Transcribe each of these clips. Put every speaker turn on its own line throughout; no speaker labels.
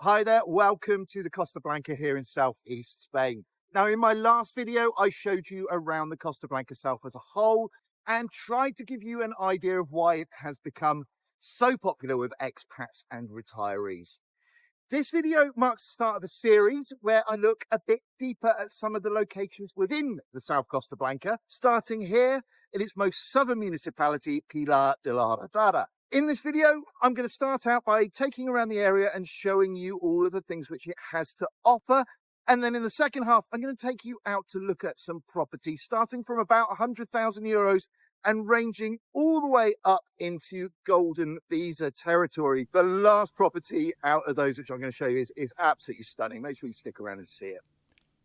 Hi there, welcome to the Costa Blanca here in southeast Spain. Now, in my last video, I showed you around the Costa Blanca South as a whole and tried to give you an idea of why it has become so popular with expats and retirees. This video marks the start of a series where I look a bit deeper at some of the locations within the South Costa Blanca, starting here in its most southern municipality, Pilar de la Horadada. In this video, I'm going to start out by taking around the area and showing you all of the things which it has to offer. And then in the second half, I'm going to take you out to look at some property, starting from about 100,000 euros and ranging all the way up into golden visa territory. The last property out of those which I'm going to show you is absolutely stunning. Make sure you stick around and see it.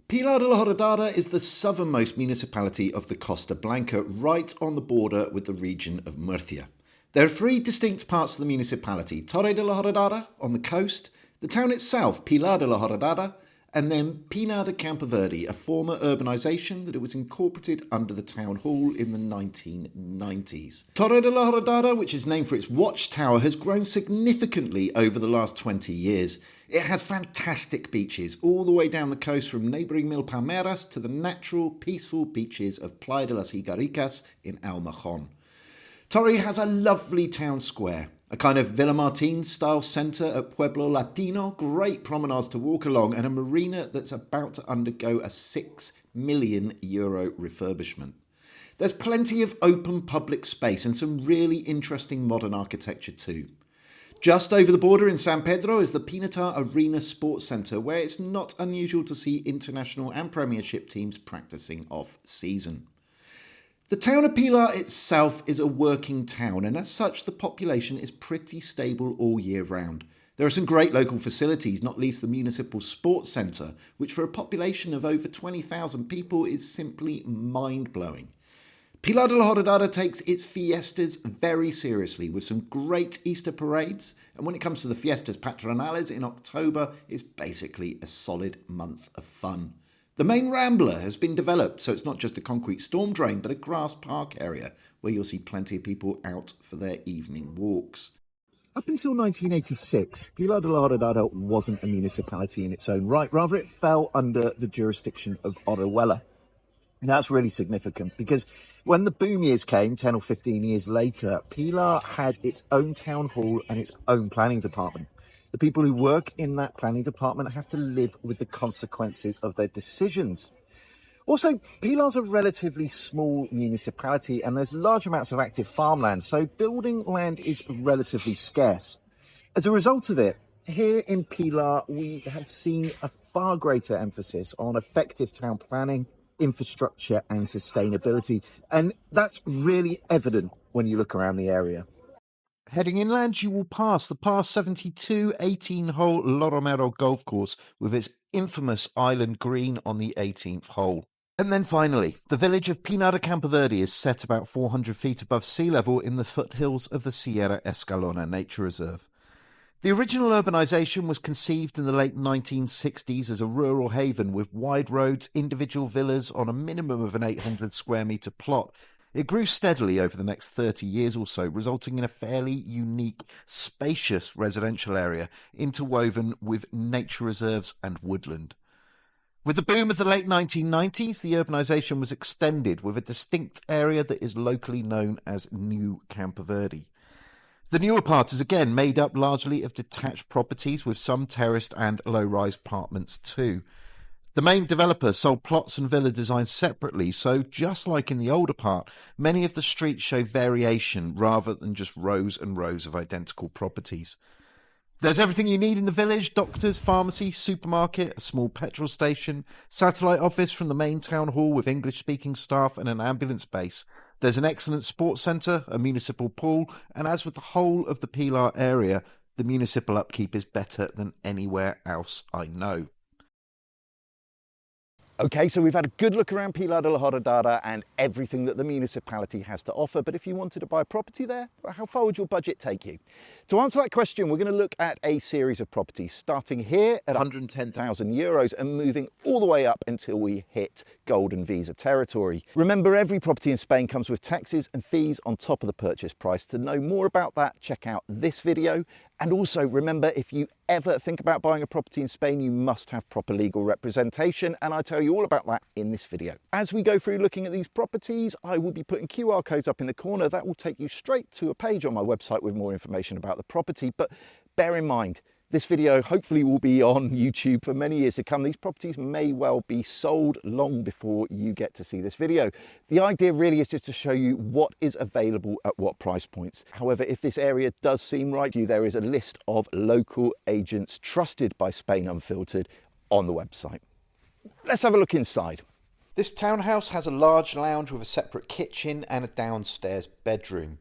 Pilar de la Horadada is the southernmost municipality of the Costa Blanca, right on the border with the region of Murcia. There are three distinct parts of the municipality: Torre de la Horadada on the coast, the town itself, Pilar de la Horadada, and then Pinar de Campoverde, a former urbanisation that it was incorporated under the town hall in the 1990s. Torre de la Horadada, which is named for its watchtower, has grown significantly over the last 20 years. It has fantastic beaches all the way down the coast from neighbouring Mil Palmeras to the natural, peaceful beaches of Playa de las Higaricas in Almajon. Torre has a lovely town square, a kind of Villa Martin style centre at Pueblo Latino, great promenades to walk along, and a marina that's about to undergo a €6 million refurbishment. There's plenty of open public space and some really interesting modern architecture too. Just over the border in San Pedro is the Pinar Arena Sports Centre, where it's not unusual to see international and Premiership teams practising off-season. The town of Pilar itself is a working town, and as such the population is pretty stable all year round. There are some great local facilities, not least the municipal sports centre, which for a population of over 20,000 people is simply mind-blowing. Pilar de la Horadada takes its fiestas very seriously, with some great Easter parades, and when it comes to the fiestas patronales in October, it's basically a solid month of fun. The main Rambla has been developed, so it's not just a concrete storm drain, but a grass park area where you'll see plenty of people out for their evening walks.
Up until 1986, Pilar de la Horadada wasn't a municipality in its own right. Rather, it fell under the jurisdiction of Orihuela. And that's really significant because when the boom years came, 10 or 15 years later, Pilar had its own town hall and its own planning department. The people who work in that planning department have to live with the consequences of their decisions. Also, Pilar's a relatively small municipality and there's large amounts of active farmland, so building land is relatively scarce. As a result of it, here in Pilar, we have seen a far greater emphasis on effective town planning, infrastructure and sustainability, and that's really evident when you look around the area.
Heading inland, you will pass the par 72 18-hole Romero golf course with its infamous island green on the 18th hole. And then finally, the village of Pinar de Campoverde is set about 400 feet above sea level in the foothills of the Sierra Escalona Nature Reserve. The original urbanisation was conceived in the late 1960s as a rural haven with wide roads, individual villas on a minimum of an 800 square metre plot. It grew steadily over the next 30 years or so, resulting in a fairly unique, spacious residential area interwoven with nature reserves and woodland. With the boom of the late 1990s, the urbanisation was extended with a distinct area that is locally known as New Campoverde. The newer part is again made up largely of detached properties with some terraced and low-rise apartments too. The main developer sold plots and villa designs separately, so just like in the older part, many of the streets show variation rather than just rows and rows of identical properties. There's everything you need in the village: doctors, pharmacy, supermarket, a small petrol station, satellite office from the main town hall with English-speaking staff and an ambulance base. There's an excellent sports centre, a municipal pool, and as with the whole of the Pilar area, the municipal upkeep is better than anywhere else I know.
Okay, so we've had a good look around Pilar de la Horadada and everything that the municipality has to offer, but if you wanted to buy a property there, how far would your budget take you? To answer that question, we're going to look at a series of properties, starting here at €110,000 and moving all the way up until we hit golden visa territory. Remember, every property in Spain comes with taxes and fees on top of the purchase price. To know more about that, check out this video And also remember, if you ever think about buying a property in Spain, you must have proper legal representation, and I tell you all about that in this video. As we go through looking at these properties, I will be putting QR codes up in the corner that will take you straight to a page on my website with more information about the property. But bear in mind, this video hopefully will be on YouTube for many years to come. These properties may well be sold long before you get to see this video. The idea really is just to show you what is available at what price points. However, if this area does seem right to you, there is a list of local agents trusted by Spain Unfiltered on the website. Let's have a look inside.
This townhouse has a large lounge with a separate kitchen and a downstairs bedroom.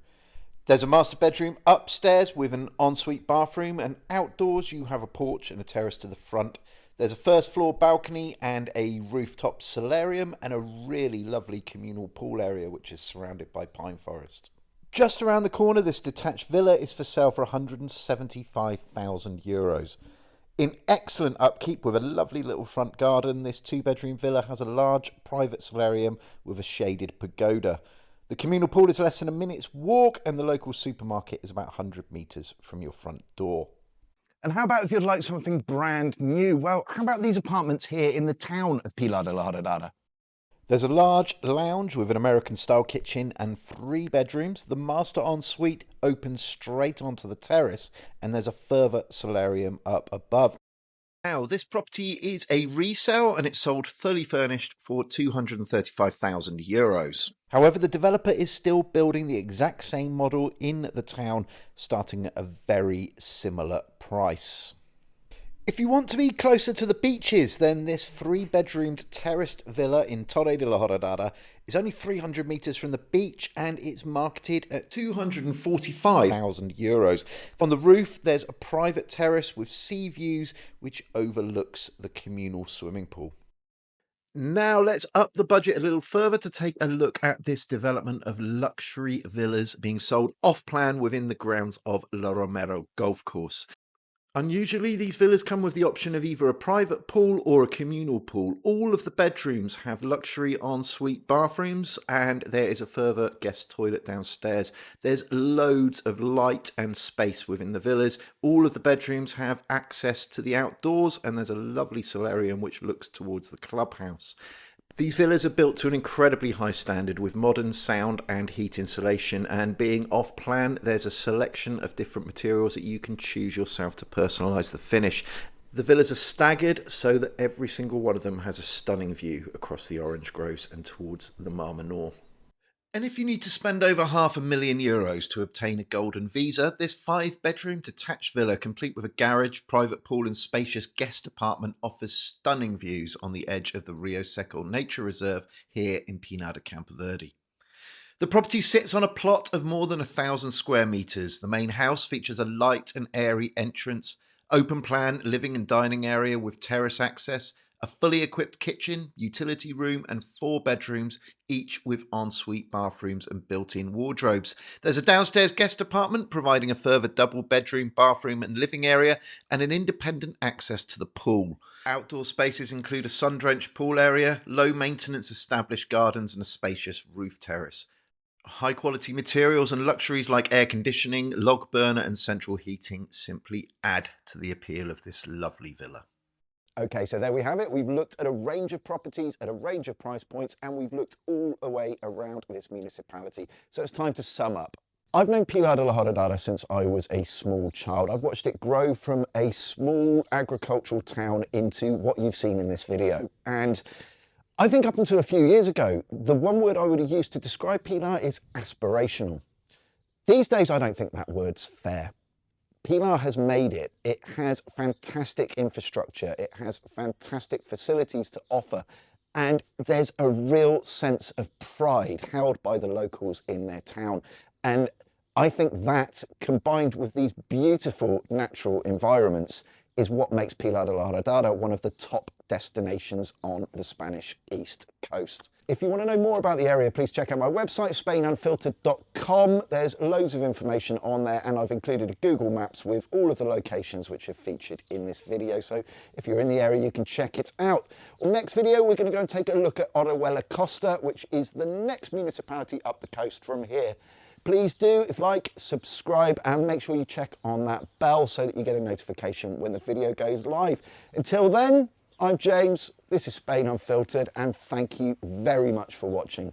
There's a master bedroom upstairs with an ensuite bathroom, and outdoors you have a porch and a terrace to the front. There's a first floor balcony and a rooftop solarium and a really lovely communal pool area which is surrounded by pine forest. Just around the corner, this detached villa is for sale for €175,000. In excellent upkeep with a lovely little front garden, this 2-bedroom villa has a large private solarium with a shaded pagoda. The communal pool is less than a minute's walk, and the local supermarket is about 100 metres from your front door.
And how about if you'd like something brand new? Well, how about these apartments here in the town of Pilar de la Horadada?
There's a large lounge with an American-style kitchen and 3 bedrooms. The master ensuite opens straight onto the terrace, and there's a further solarium up above. Now, this property is a resale and it's sold fully furnished for €235,000. However, the developer is still building the exact same model in the town, starting at a very similar price. If you want to be closer to the beaches, then this 3-bedroomed terraced villa in Torre de la Horadada is only 300 metres from the beach, and it's marketed at €245,000. On the roof, there's a private terrace with sea views which overlooks the communal swimming pool. Now let's up the budget a little further to take a look at this development of luxury villas being sold off-plan within the grounds of La Romero golf course. Unusually, these villas come with the option of either a private pool or a communal pool. All of the bedrooms have luxury ensuite bathrooms, and there is a further guest toilet downstairs. There's loads of light and space within the villas. All of the bedrooms have access to the outdoors, and there's a lovely solarium which looks towards the clubhouse. These villas are built to an incredibly high standard with modern sound and heat insulation, and being off-plan, there's a selection of different materials that you can choose yourself to personalise the finish. The villas are staggered so that every single one of them has a stunning view across the orange groves and towards the Mar Menor. And if you need to spend over €500,000 to obtain a golden visa, this 5-bedroom detached villa, complete with a garage, private pool and spacious guest apartment, offers stunning views on the edge of the Rio Seco Nature Reserve here in Pinar de Campoverde. The property sits on a plot of more than 1,000 square metres. The main house features a light and airy entrance, open plan living and dining area with terrace access, a fully equipped kitchen, utility room and 4 bedrooms, each with ensuite bathrooms and built-in wardrobes. There's a downstairs guest apartment providing a further double bedroom, bathroom and living area, and an independent access to the pool. Outdoor spaces include a sun-drenched pool area, low maintenance established gardens and a spacious roof terrace. High quality materials and luxuries like air conditioning, log burner and central heating simply add to the appeal of this lovely villa.
Okay, so there we have it. We've looked at a range of properties at a range of price points, and we've looked all the way around this municipality. So it's time to sum up. I've known Pilar de la Horadada since I was a small child. I've watched it grow from a small agricultural town into what you've seen in this video. And I think up until a few years ago, the one word I would have used to describe Pilar is aspirational. These days, I don't think that word's fair. Pilar has made it. It has fantastic infrastructure. It has fantastic facilities to offer. And there's a real sense of pride held by the locals in their town. And I think that, combined with these beautiful natural environments, is what makes Pilar de la Horadada one of the top destinations on the Spanish East Coast. If you want to know more about the area, please check out my website, spainunfiltered.com. There's loads of information on there, and I've included a Google Maps with all of the locations which are featured in this video. So if you're in the area, you can check it out. Well, next video, we're going to go and take a look at Orihuela Costa, which is the next municipality up the coast from here. Please do, if you like, subscribe and make sure you check on that bell so that you get a notification when the video goes live. Until then, I'm James, this is Spain Unfiltered, and thank you very much for watching.